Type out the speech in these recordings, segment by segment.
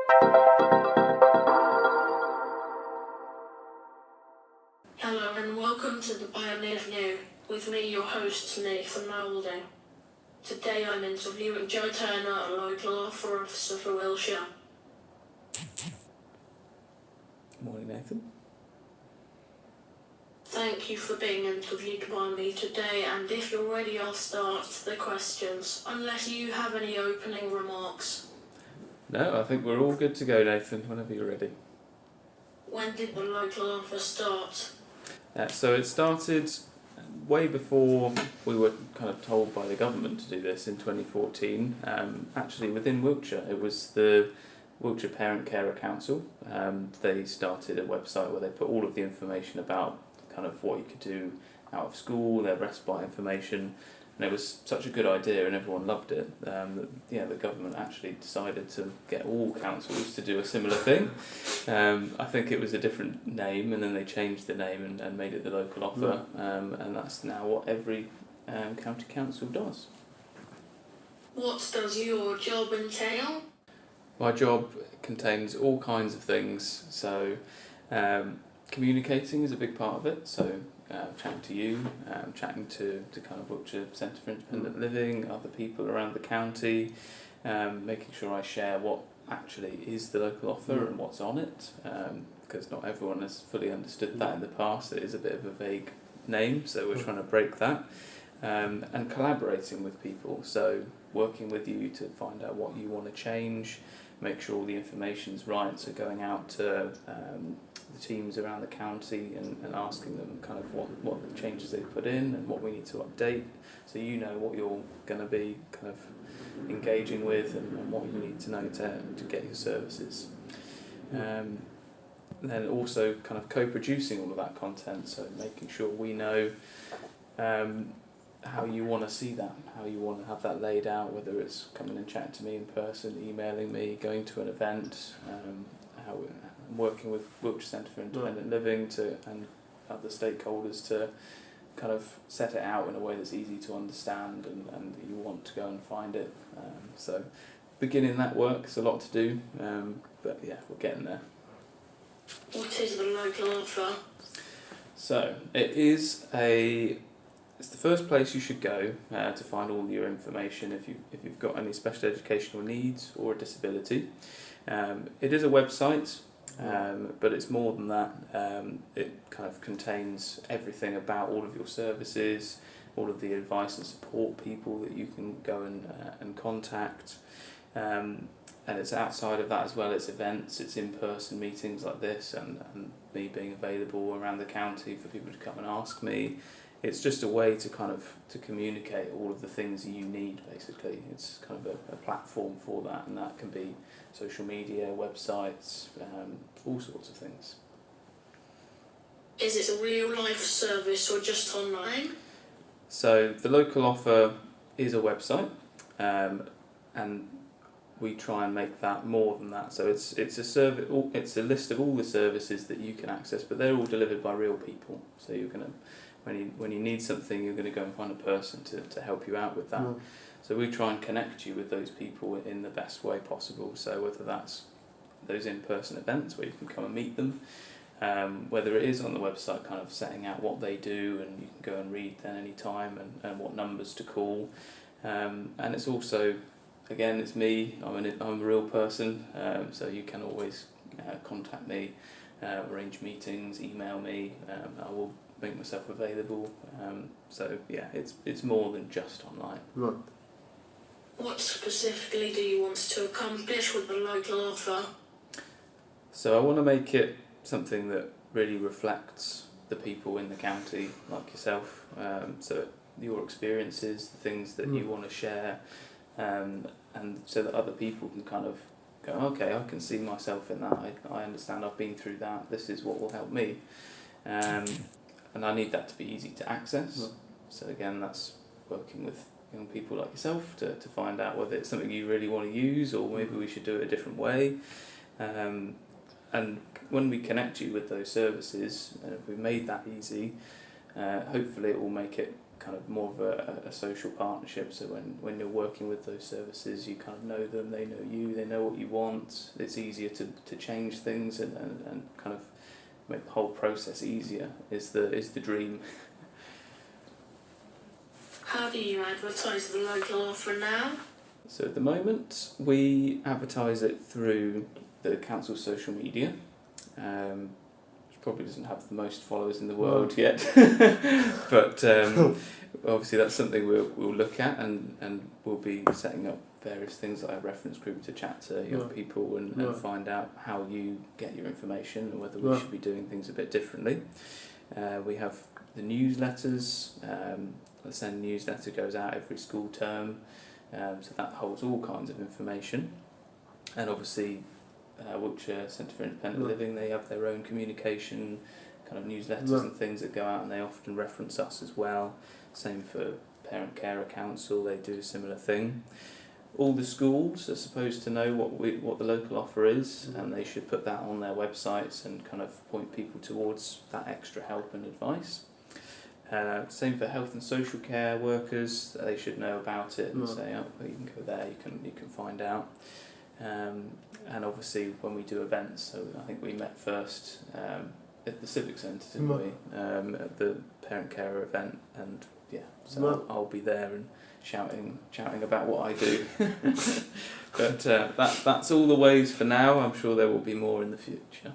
Hello and welcome to the Pioneer View, with me, your host, Nathan Moulding. Today I'm interviewing Joe Turner, a local offer officer for Wiltshire. Morning, Nathan. Thank you for being interviewed by me today, and if you're ready, I'll start the questions, unless you have any opening remarks. No, I think we're all good to go, Nathan, whenever you're ready. When did the local offer start? So it started way before we were kind of told by the government to do this in 2014. Actually, within Wiltshire, it was the Wiltshire Parent Carer Council. They started a website where they put all of the information about kind of what you could do out of school, their respite information, and it was such a good idea and everyone loved it that the government actually decided to get all councils to do a similar thing. I think it was a different name, and then they changed the name and made it the local offer, and that's now what every county council does. What does your job entail? My job contains all kinds of things, so communicating is a big part of it, so chatting to you, chatting to kind of Wiltshire Centre for Independent Living, other people around the county, making sure I share what actually is the local offer and what's on it, because not everyone has fully understood that in the past. It is a bit of a vague name, so we're trying to break that, and collaborating with people, so working with you to find out what you want to change, make sure all the information's right, so going out to the teams around the county and asking them kind of what the changes they've put in and what we need to update, so you know what you're going to be kind of engaging with and what you need to know to get your services. And then also kind of co-producing all of that content, so making sure we know how you want to see that, how you want to have that laid out, whether it's coming and chatting to me in person, emailing me, going to an event, how working with Wiltshire Centre for Independent Living and other stakeholders to kind of set it out in a way that's easy to understand and you want to go and find it. So beginning that work, it's a lot to do, but yeah, we're getting there. What is the local offer? So it's the first place you should go to find all your information if you've got any special educational needs or a disability. It is a website, but it's more than that. It kind of contains everything about all of your services, all of the advice and support people that you can go and contact. And it's outside of that as well. It's events, it's in-person meetings like this, and me being available around the county for people to come and ask me. It's just a way to kind of to communicate all of the things you need, basically. It's kind of a platform for that, and that can be social media, websites, all sorts of things. Is it a real-life service or just online? So the local offer is a website, and we try and make that more than that. So it's a list of all the services that you can access, but they're all delivered by real people. So you're gonna when you need something, you're going to go and find a person to help you out with that. So we try and connect you with those people in the best way possible. So whether that's those in-person events where you can come and meet them, whether it is on the website kind of setting out what they do and you can go and read then any time and what numbers to call. And it's also, again, it's me, I'm a real person, so you can always contact me, arrange meetings, email me, I will make myself available. So yeah, it's more than just online. Right. What specifically do you want to accomplish with the local offer? So I want to make it something that really reflects the people in the county, like yourself. So your experiences, the things that you want to share, and so that other people can kind of go, okay, I can see myself in that. I understand. I've been through that. This is what will help me. And I need that to be easy to access. So again, that's working with young people like yourself to find out whether it's something you really want to use or maybe we should do it a different way. And when we connect you with those services, and if we made that easy, hopefully it will make it kind of more of a social partnership. So when you're working with those services, you kind of know them, they know you, they know what you want. It's easier to change things and kind of make the whole process easier is the dream. How do you advertise the local offer now? So at the moment, we advertise it through the council's social media, which probably doesn't have the most followers in the world yet, but obviously that's something we'll look at, and we'll be setting up various things like a reference group to chat to young people and find out how you get your information and whether we should be doing things a bit differently. We have the newsletters. The Send newsletter goes out every school term, so that holds all kinds of information. And obviously Wiltshire Centre for Independent Living, they have their own communication kind of newsletters and things that go out, and they often reference us as well. Same for Parent Carer Council, they do a similar thing. All the schools are supposed to know what the local offer is, and they should put that on their websites and kind of point people towards that extra help and advice. Same for health and social care workers, they should know about it and say, oh, you can go there, you can find out. And obviously when we do events, so I think we met first at the Civic Centre, didn't we? At the Parent Carer event, and so I'll be there and shouting about what I do. But that's all the ways for now. I'm sure there will be more in the future.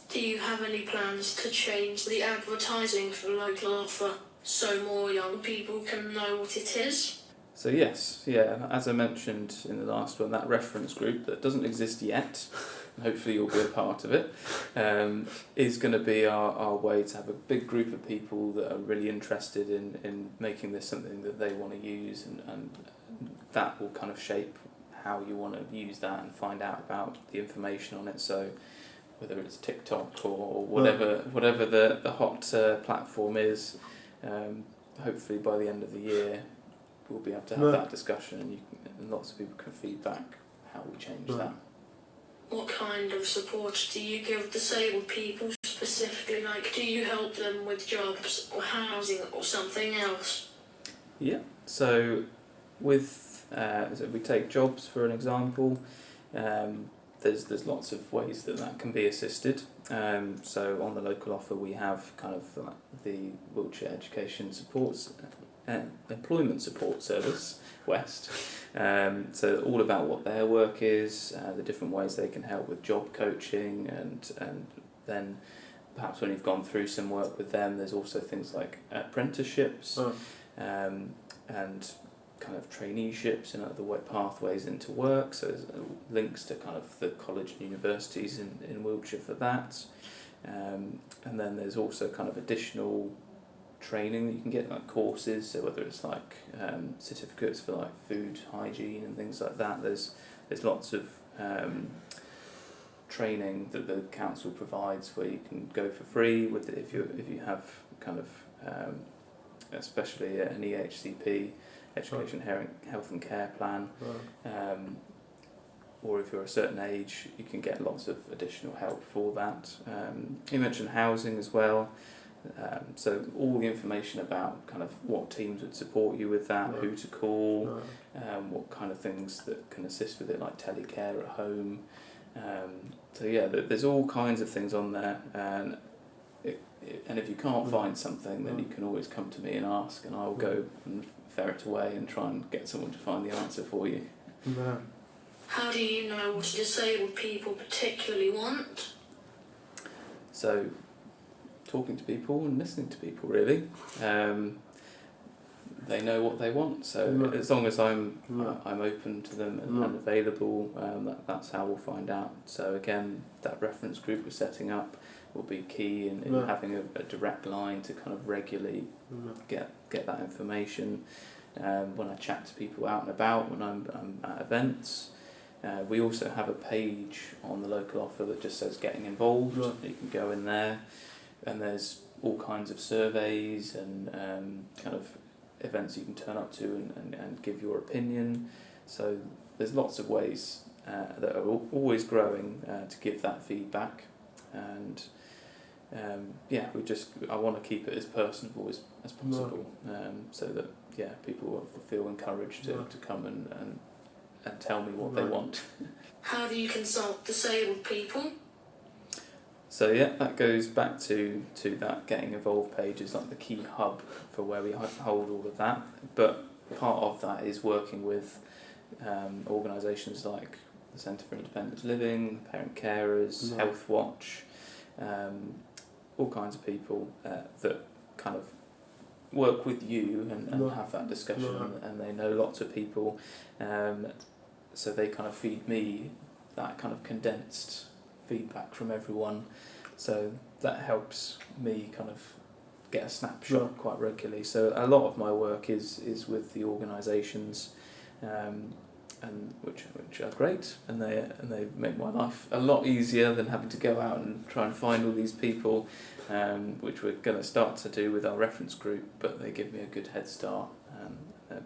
Do you have any plans to change the advertising for the local offer so more young people can know what it is? So yes, as I mentioned in the last one, that reference group that doesn't exist yet, and hopefully you'll be a part of it, is going to be our way to have a big group of people that are really interested in making this something that they want to use, and that will kind of shape how you want to use that and find out about the information on it. So whether it's TikTok or whatever the hot platform is, hopefully by the end of the year we'll be able to have that discussion, and lots of people can feedback how we change that. What kind of support do you give disabled people specifically? Like, do you help them with jobs or housing or something else? Yeah, so with so we take jobs for an example. There's lots of ways that can be assisted. So on the local offer we have kind of the Wiltshire Education Supports Employment Support Service West. So all about what their work is, the different ways they can help with job coaching, and then perhaps when you've gone through some work with them, there's also things like apprenticeships and kind of traineeships and other pathways into work. So there's links to kind of the college and universities in Wiltshire for that. And then there's also kind of additional training that you can get, like courses, so whether it's like certificates for like food hygiene and things like that. There's lots of training that the council provides where you can go for free with it if you have kind of especially an EHCP, Education, Health and Care Plan, or if you're a certain age you can get lots of additional help for that. You mentioned housing as well. So all the information about kind of what teams would support you with that, who to call, what kind of things that can assist with it, like telecare at home. So there's all kinds of things on there, and if you can't find something, then you can always come to me and ask, and I'll go and ferret away and try and get someone to find the answer for you. How do you know what disabled people particularly want? So talking to people and listening to people, really. They know what they want, so as long as I'm open to them and available, that's how we'll find out. So again, that reference group we're setting up will be key in having a direct line to kind of regularly get that information. When I chat to people out and about, when I'm at events, we also have a page on the local offer that just says getting involved. You can go in there, and there's all kinds of surveys and kind of events you can turn up to and give your opinion. So there's lots of ways that are always growing to give that feedback, and I want to keep it as personable as possible, so that people will feel encouraged to come and tell me what they want. How do you consult disabled people? So that goes back to that getting involved page is like the key hub for where we hold all of that. But part of that is working with organisations like the Centre for Independent Living, Parent Carers, Health Watch, all kinds of people that kind of work with you and have that discussion, and they know lots of people, so they kind of feed me that kind of condensed feedback from everyone, so that helps me kind of get a snapshot quite regularly. So a lot of my work is with the organisations, and which are great, and they make my life a lot easier than having to go out and try and find all these people, which we're going to start to do with our reference group, but they give me a good head start, and they're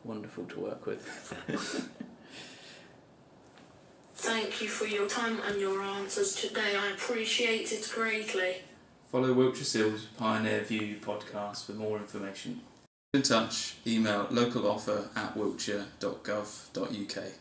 wonderful to work with. Thank you for your time and your answers today. I appreciate it greatly. Follow Wiltshire Seal's Pioneer View podcast for more information. In touch, email localoffer@wiltshire.gov.uk.